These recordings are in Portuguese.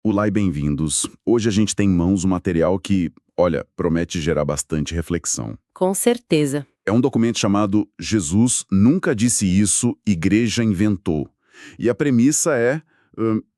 Olá e bem-vindos. Hoje a gente tem em mãos um material que, olha, promete gerar bastante reflexão. Com certeza. É um documento chamado Jesus Nunca Disse Isso, Igreja Inventou. E a premissa é,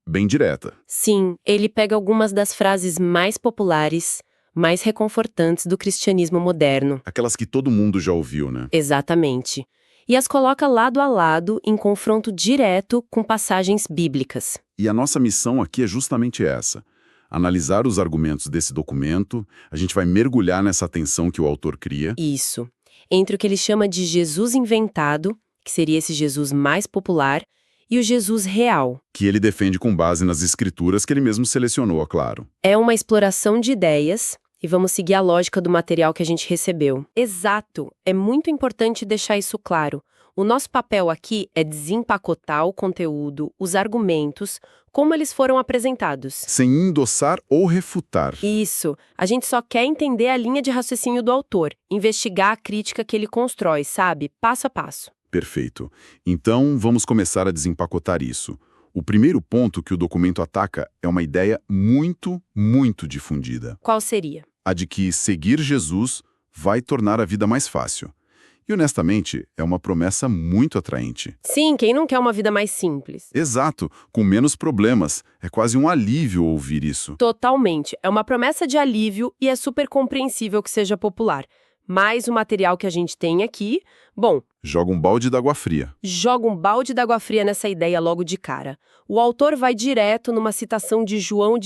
bem direta. Sim, ele pega algumas das frases mais populares, mais reconfortantes do cristianismo moderno. Aquelas que todo mundo já ouviu, né? Exatamente. E as coloca lado a lado em confronto direto com passagens bíblicas. E a nossa missão aqui é justamente essa. Analisar os argumentos desse documento, a gente vai mergulhar nessa tensão que o autor cria. Isso. Entre o que ele chama de Jesus inventado, que seria esse Jesus mais popular, e o Jesus real. Que ele defende com base nas escrituras que ele mesmo selecionou, é claro. É uma exploração de ideias, e vamos seguir a lógica do material que a gente recebeu. Exato, é muito importante deixar isso claro. O nosso papel aqui é desempacotar o conteúdo, os argumentos, como eles foram apresentados. Sem endossar ou refutar. Isso, a gente só quer entender a linha de raciocínio do autor, investigar a crítica que ele constrói, sabe? Passo a passo. Perfeito. Então, vamos começar a desempacotar isso. O primeiro ponto que o documento ataca é uma ideia muito difundida. Qual seria? A de que seguir Jesus vai tornar a vida mais fácil. E, honestamente, é uma promessa muito atraente. Sim, quem não quer uma vida mais simples? Exato, com menos problemas. É quase um alívio ouvir isso. Totalmente. É uma promessa de alívio e é super compreensível que seja popular. Mas o material que a gente tem aqui, bom, Joga um balde d'água fria. joga um balde d'água fria nessa ideia logo de cara. O autor vai direto numa citação de João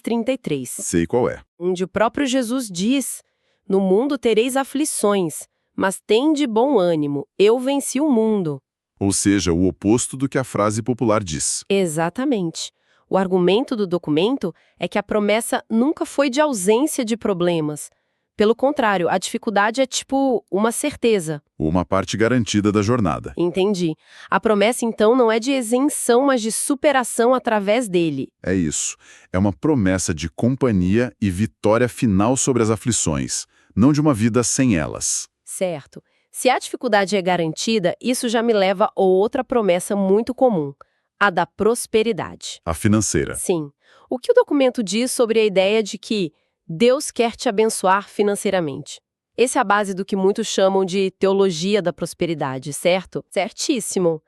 16:33, Sei qual é. onde o próprio Jesus diz: "No mundo tereis aflições, mas tende bom ânimo, eu venci o mundo." Ou seja, o oposto do que a frase popular diz. Exatamente. O argumento do documento é que a promessa nunca foi de ausência de problemas. Pelo contrário, a dificuldade é tipo uma certeza. Uma parte garantida da jornada. Entendi. A promessa, então, não é de isenção, mas de superação através dele. É isso. É uma promessa de companhia e vitória final sobre as aflições, não de uma vida sem elas. Certo. Se a dificuldade é garantida, isso já me leva a outra promessa muito comum, a da prosperidade. A financeira. Sim. O que o documento diz sobre a ideia de que Deus quer te abençoar financeiramente? Essa é a base do que muitos chamam de teologia da prosperidade, certo? Certíssimo.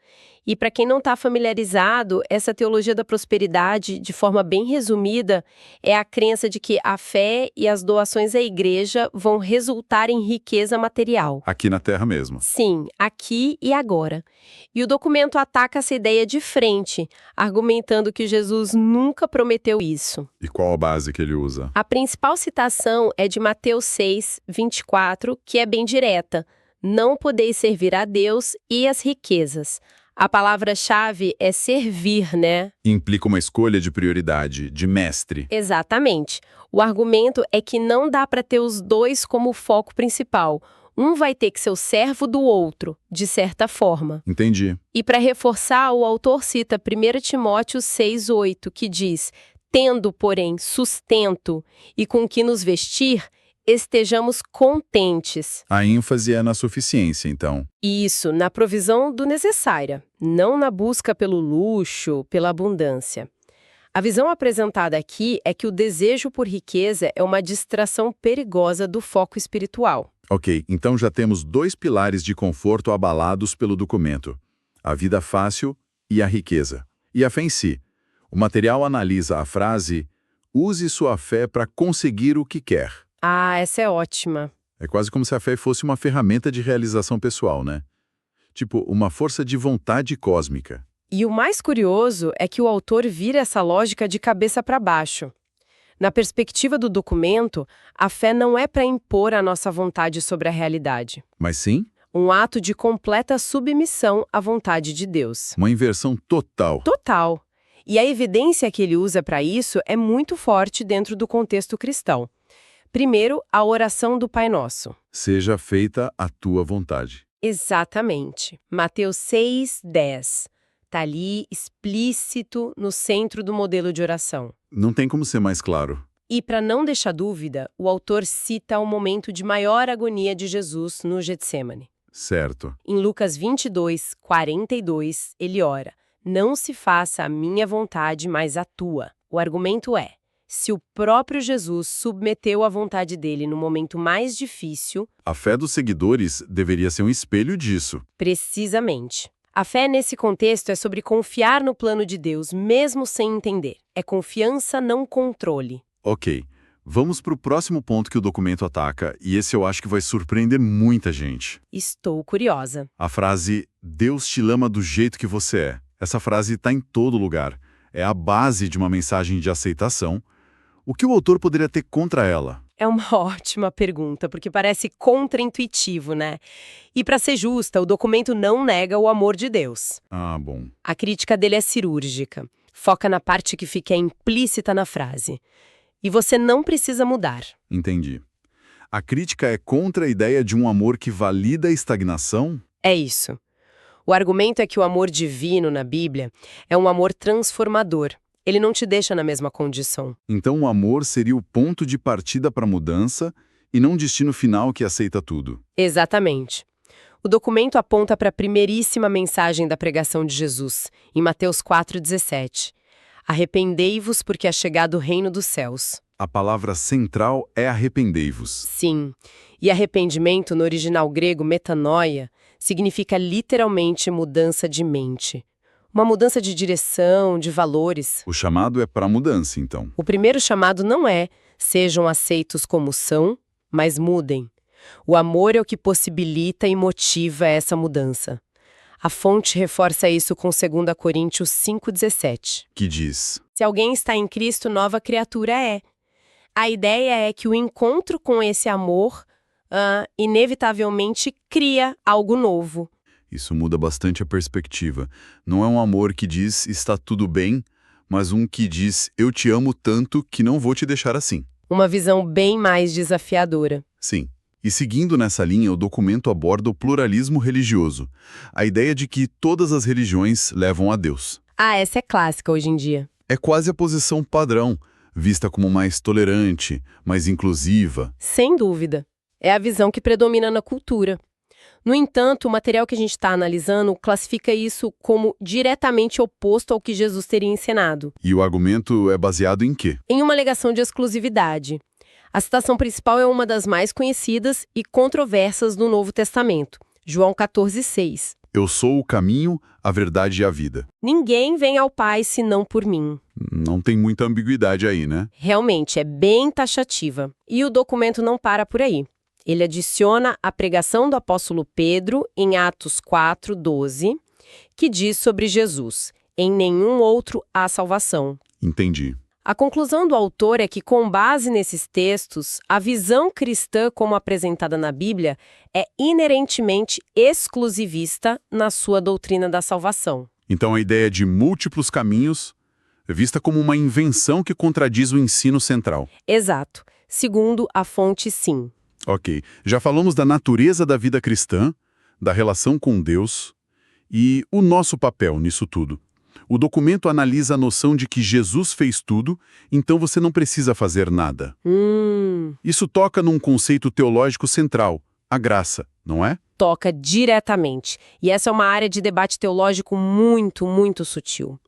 E para quem não está familiarizado, essa teologia da prosperidade, de forma bem resumida, é a crença de que a fé e as doações à igreja vão resultar em riqueza material. Aqui na Terra mesmo. Sim, aqui e agora. E o documento ataca essa ideia de frente, argumentando que Jesus nunca prometeu isso. E qual a base que ele usa? A principal citação é de Mateus 6:24, que é bem direta. Não podeis servir a Deus e as riquezas. A palavra-chave é servir, né? Implica uma escolha de prioridade, de mestre. Exatamente. O argumento é que não dá para ter os dois como foco principal. Um vai ter que ser o servo do outro, de certa forma. Entendi. E para reforçar, o autor cita 1 Timóteo 6:8, que diz: "Tendo, porém, sustento e com que nos vestir, estejamos contentes." A ênfase é na suficiência, então. Isso, na provisão do necessária, não na busca pelo luxo, pela abundância. A visão apresentada aqui é que o desejo por riqueza é uma distração perigosa do foco espiritual. Ok, então já temos dois pilares de conforto abalados pelo documento: a vida fácil e a riqueza. E a fé em si. O material analisa a frase "use sua fé para conseguir o que quer". Ah, essa é ótima. É quase como se a fé fosse uma ferramenta de realização pessoal, né? Tipo, uma força de vontade cósmica. E o mais curioso é que o autor vira essa lógica de cabeça para baixo. Na perspectiva do documento, a fé não é para impor a nossa vontade sobre a realidade. Mas sim, Um ato de completa submissão à vontade de Deus. uma inversão total. Total. E a evidência que ele usa para isso é muito forte dentro do contexto cristão. Primeiro, a oração do Pai Nosso. Seja feita a tua vontade. Exatamente. Mateus 6:10. Está ali explícito no centro do modelo de oração. Não tem como ser mais claro. E para não deixar dúvida, o autor cita o momento de maior agonia de Jesus no Getsêmani. Certo. Em Lucas 22:42, ele ora: "Não se faça a minha vontade, mas a tua." O argumento é: se o próprio Jesus submeteu à vontade dele no momento mais difícil, A fé dos seguidores deveria ser um espelho disso. precisamente. A fé nesse contexto é sobre confiar no plano de Deus, mesmo sem entender. É confiança, não controle. Ok, vamos para o próximo ponto que o documento ataca, e esse eu acho que vai surpreender muita gente. Estou curiosa. A frase "Deus te ama do jeito que você é". Essa frase está em todo lugar. É a base de uma mensagem de aceitação. O que o autor poderia ter contra ela? É uma ótima pergunta, porque parece contraintuitivo, né? E para ser justa, o documento não nega o amor de Deus. Ah, bom. A crítica dele é cirúrgica. Foca na parte que fica implícita na frase. E você não precisa mudar. Entendi. A crítica é contra a ideia de um amor que valida a estagnação? É isso. O argumento é que o amor divino na Bíblia é um amor transformador. Ele não te deixa na mesma condição. Então o amor seria o ponto de partida para a mudança e não um destino final que aceita tudo. Exatamente. O documento aponta para a primeiríssima mensagem da pregação de Jesus, em Mateus 4,17. Arrependei-vos porque é chegado o reino dos céus. A palavra central é arrependei-vos. Sim, e arrependimento no original grego metanoia significa literalmente mudança de mente. Uma mudança de direção, de valores. O chamado é para a mudança, então. O primeiro chamado não é sejam aceitos como são, mas mudem. O amor é o que possibilita e motiva essa mudança. A fonte reforça isso com 2 Coríntios 5,17. Que diz: Se alguém está em Cristo, nova criatura é. A ideia é que o encontro com esse amor, inevitavelmente, cria algo novo. Isso muda bastante a perspectiva. Não é um amor que diz está tudo bem, mas um que diz eu te amo tanto que não vou te deixar assim. Uma visão bem mais desafiadora. Sim. E seguindo nessa linha, o documento aborda o pluralismo religioso. A ideia de que todas as religiões levam a Deus. Ah, essa é clássica hoje em dia. É quase a posição padrão, vista como mais tolerante, mais inclusiva. Sem dúvida. É a visão que predomina na cultura. No entanto, o material que a gente está analisando classifica isso como diretamente oposto ao que Jesus teria ensinado. E o argumento é baseado em quê? Em uma alegação de exclusividade. A citação principal é uma das mais conhecidas e controversas do Novo Testamento, João 14,6. Eu sou o caminho, a verdade e a vida. Ninguém vem ao Pai senão por mim. Não tem muita ambiguidade aí, né? Realmente, é bem taxativa. E o documento não para por aí. Ele adiciona a pregação do apóstolo Pedro em Atos 4,12, que diz sobre Jesus: em nenhum outro há salvação. Entendi. A conclusão do autor é que, com base nesses textos, a visão cristã como apresentada na Bíblia é inerentemente exclusivista na sua doutrina da salvação. Então a ideia de múltiplos caminhos é vista como uma invenção que contradiz o ensino central. Exato. Segundo a fonte, sim. Ok, já falamos da natureza da vida cristã, da relação com Deus e o nosso papel nisso tudo. O documento analisa a noção de que Jesus fez tudo, então você não precisa fazer nada. Isso toca num conceito teológico central, a graça, não é? Toca diretamente. E essa é uma área de debate teológico muito, muito sutil.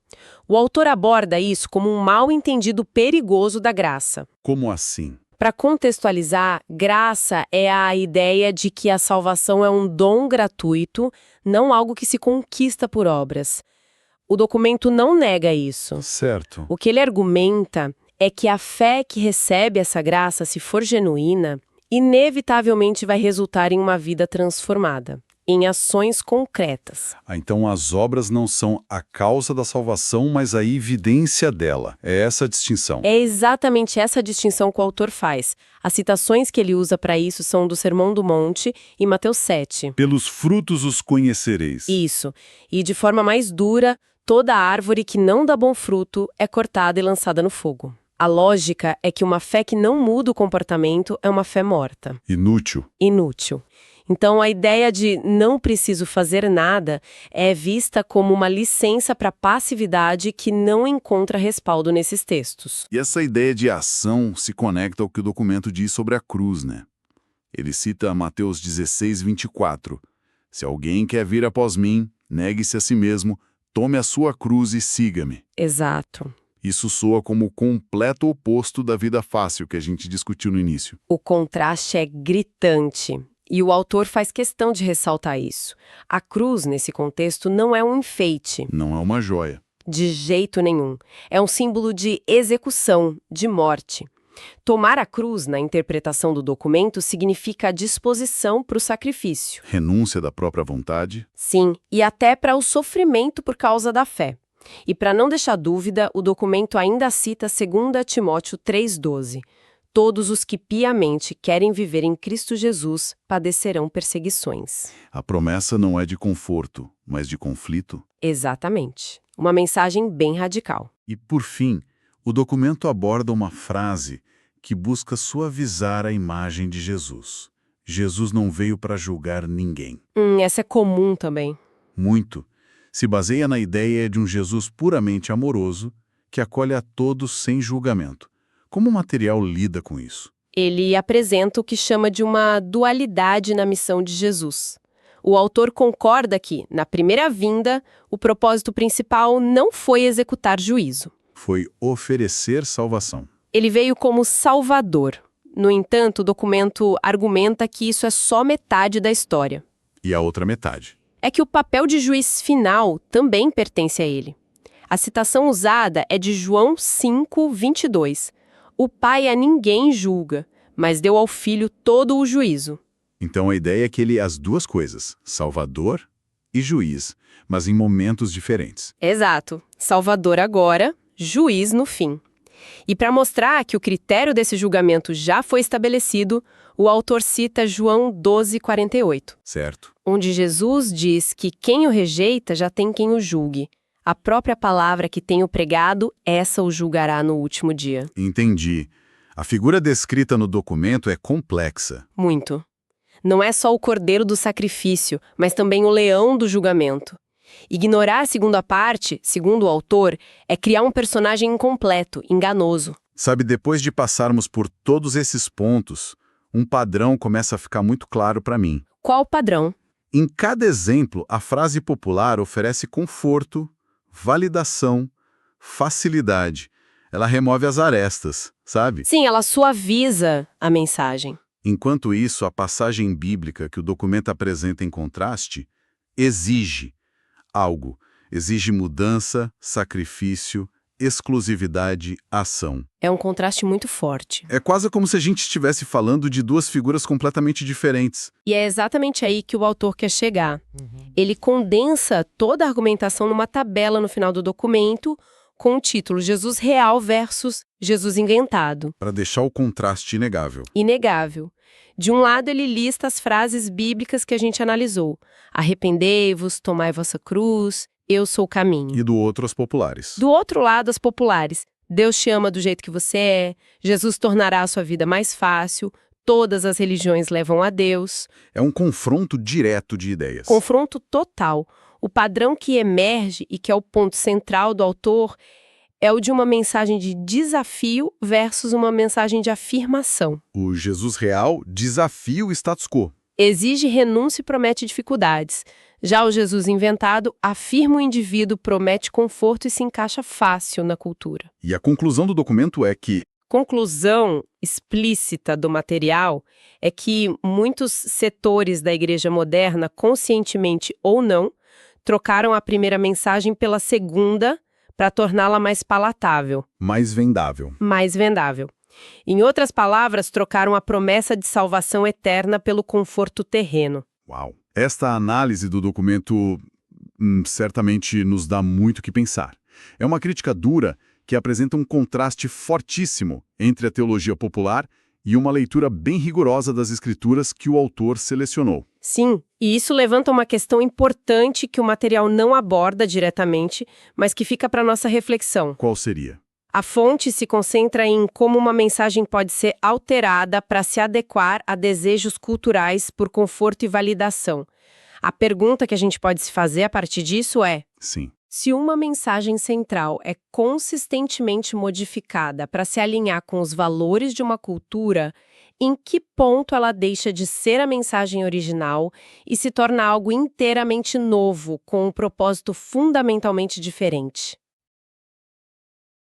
O autor aborda isso como um mal-entendido perigoso da graça. Como assim? Para contextualizar, graça é a ideia de que a salvação é um dom gratuito, não algo que se conquista por obras. O documento não nega isso. Certo. O que ele argumenta é que a fé que recebe essa graça, se for genuína, inevitavelmente vai resultar em uma vida transformada, em ações concretas. Então as obras não são a causa da salvação, mas a evidência dela. É essa a distinção. É exatamente essa distinção que o autor faz. As citações que ele usa para isso são do Sermão do Monte e Mateus 7. Pelos frutos os conhecereis. Isso. E de forma mais dura, toda árvore que não dá bom fruto é cortada e lançada no fogo. A lógica é que uma fé que não muda o comportamento é uma fé morta. Inútil. Inútil. Então, a ideia de não preciso fazer nada é vista como uma licença para passividade que não encontra respaldo nesses textos. E essa ideia de ação se conecta ao que o documento diz sobre a cruz, né? Ele cita Mateus 16:24. Se alguém quer vir após mim, negue-se a si mesmo, tome a sua cruz e siga-me. Exato. Isso soa como o completo oposto da vida fácil que a gente discutiu no início. O contraste é gritante. E o autor faz questão de ressaltar isso. A cruz, nesse contexto, não é um enfeite. Não é uma joia. De jeito nenhum. É um símbolo de execução, de morte. Tomar a cruz, na interpretação do documento, significa a disposição para o sacrifício. Renúncia da própria vontade. Sim, e até para o sofrimento por causa da fé. E para não deixar dúvida, o documento ainda cita 2 Timóteo 3,12. Todos os que piamente querem viver em Cristo Jesus padecerão perseguições. A promessa não é de conforto, mas de conflito. Exatamente. Uma mensagem bem radical. E, por fim, o documento aborda uma frase que busca suavizar a imagem de Jesus. Jesus não veio para julgar ninguém. Essa é comum também. Muito. Se baseia na ideia de um Jesus puramente amoroso que acolhe a todos sem julgamento. Como o material lida com isso? Ele apresenta o que chama de uma dualidade na missão de Jesus. O autor concorda que, na primeira vinda, o propósito principal não foi executar juízo. Foi oferecer salvação. Ele veio como Salvador. No entanto, o documento argumenta que isso é só metade da história. E a outra metade? É que o papel de juiz final também pertence a ele. A citação usada é de João 5:22. O Pai a ninguém julga, mas deu ao Filho todo o juízo. Então a ideia é que ele é as duas coisas, Salvador e juiz, mas em momentos diferentes. Exato. Salvador agora, juiz no fim. E para mostrar que o critério desse julgamento já foi estabelecido, o autor cita João 12:48, Certo. onde Jesus diz que quem o rejeita já tem quem o julgue. A própria palavra que tenho pregado, essa o julgará no último dia. Entendi. A figura descrita no documento é complexa. Muito. Não é só o cordeiro do sacrifício, mas também o leão do julgamento. Ignorar a segunda parte, segundo o autor, é criar um personagem incompleto, enganoso. Sabe, depois de passarmos por todos esses pontos, um padrão começa a ficar muito claro para mim. Qual o padrão? Em cada exemplo, a frase popular oferece conforto, validação, facilidade. Ela remove as arestas, sabe? Sim, ela suaviza a mensagem. Enquanto isso, a passagem bíblica que o documento apresenta em contraste exige algo. Exige mudança, sacrifício, exclusividade, ação. É um contraste muito forte. É quase como se a gente estivesse falando de duas figuras completamente diferentes. E é exatamente aí que o autor quer chegar. Ele condensa toda a argumentação numa tabela no final do documento, com o título Jesus Real versus Jesus Inventado. Para deixar o contraste inegável. Inegável. De um lado, ele lista as frases bíblicas que a gente analisou. Arrependei-vos, tomai vossa cruz, eu sou o caminho. E do outro, as populares. Do outro lado, as populares. Deus te ama do jeito que você é, Jesus tornará a sua vida mais fácil, todas as religiões levam a Deus. É um confronto direto de ideias. Confronto total. O padrão que emerge e que é o ponto central do autor é o de uma mensagem de desafio versus uma mensagem de afirmação. O Jesus real desafia o status quo. Exige renúncia e promete dificuldades. Já o Jesus inventado afirma o indivíduo, promete conforto e se encaixa fácil na cultura. E a conclusão do documento é que Conclusão explícita do material é que muitos setores da igreja moderna, conscientemente ou não, trocaram a primeira mensagem pela segunda para torná-la mais palatável, mais vendável. mais vendável. Em outras palavras, trocaram a promessa de salvação eterna pelo conforto terreno. Uau! Esta análise do documento certamente nos dá muito o que pensar. É uma crítica dura que apresenta um contraste fortíssimo entre a teologia popular e uma leitura bem rigorosa das escrituras que o autor selecionou. Sim, e isso levanta uma questão importante que o material não aborda diretamente, mas que fica para nossa reflexão. Qual seria? A fonte se concentra em como uma mensagem pode ser alterada para se adequar a desejos culturais por conforto e validação. A pergunta que a gente pode se fazer a partir disso é: Sim. se uma mensagem central é consistentemente modificada para se alinhar com os valores de uma cultura, em que ponto ela deixa de ser a mensagem original e se torna algo inteiramente novo, com um propósito fundamentalmente diferente?